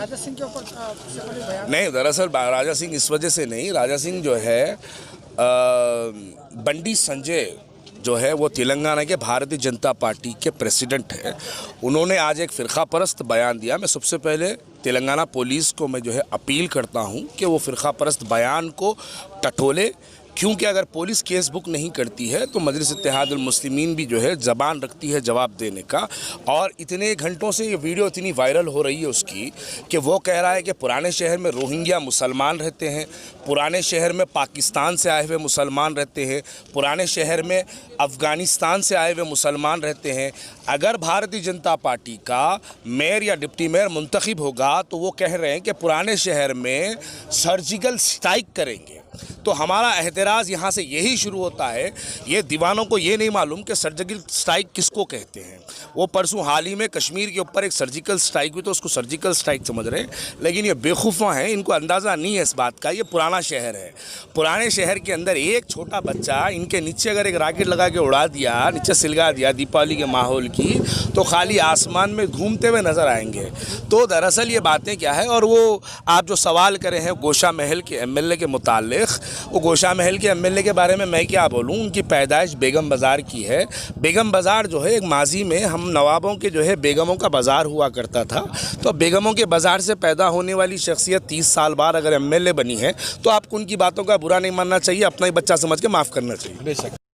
राजा सिंह के ऊपर बयान नहीं, दरअसल राजा सिंह इस वजह से नहीं, राजा सिंह जो है बंडी संजय जो है वो तेलंगाना के भारतीय जनता पार्टी के प्रेसिडेंट है। उन्होंने आज एक फ़िरका परस्त बयान दिया। मैं सबसे पहले तेलंगाना पुलिस को मैं जो है अपील करता हूं कि वो फ़िरका परस्त बयान को टटोले, क्योंकि अगर पुलिस केस बुक नहीं करती है तो मजलिस इत्तेहादुल मुस्लिमीन भी जो है ज़बान रखती है जवाब देने का। और इतने घंटों से ये वीडियो इतनी वायरल हो रही है उसकी कि वो कह रहा है कि पुराने शहर में रोहिंग्या मुसलमान रहते हैं, पुराने शहर में पाकिस्तान से आए हुए मुसलमान रहते हैं, पुराने शहर में अफ़गानिस्तान से आए हुए मुसलमान रहते हैं। अगर भारतीय जनता पार्टी का मेयर या डिप्टी मेयर मुंतखब होगा तो वो कह रहे हैं कि पुराने शहर में सर्जिकल स्ट्राइक करेंगे। तो हमारा एहतराज़ यहाँ से यही शुरू होता है। ये दीवानों को ये नहीं मालूम कि सर्जिकल स्ट्राइक किसको कहते हैं। वो परसों हाल ही में कश्मीर के ऊपर एक सर्जिकल स्ट्राइक हुई तो उसको सर्जिकल स्ट्राइक समझ रहे हैं, लेकिन ये बेवकूफ़ा हैं, इनको अंदाज़ा नहीं है इस बात का। ये पुराना शहर है, पुराने शहर के अंदर एक छोटा बच्चा इनके नीचे अगर एक रॉकेट लगा के उड़ा दिया, नीचे सिलगा दिया दीपावली के माहौल की, तो खाली आसमान में घूमते हुए नज़र आएंगे। तो दरअसल ये बातें क्या है। और वो आप जो सवाल करे हैं गोशा महल के एमएलए के मुतालिक, वो गोशा महल के एमएलए के बारे में मैं क्या बोलूं। उनकी पैदाइश बेगम बाज़ार की है। बेगम बाज़ार जो है एक माजी में हम नवाबों के जो है बेगमों का बाज़ार हुआ करता था। तो बेगमों के बाज़ार से पैदा होने वाली शख्सियत 30 साल बाद अगर एमएलए बनी है तो आपको उनकी बातों का बुरा नहीं मानना चाहिए, अपना ही बच्चा समझ के माफ़ करना चाहिए। बेशक।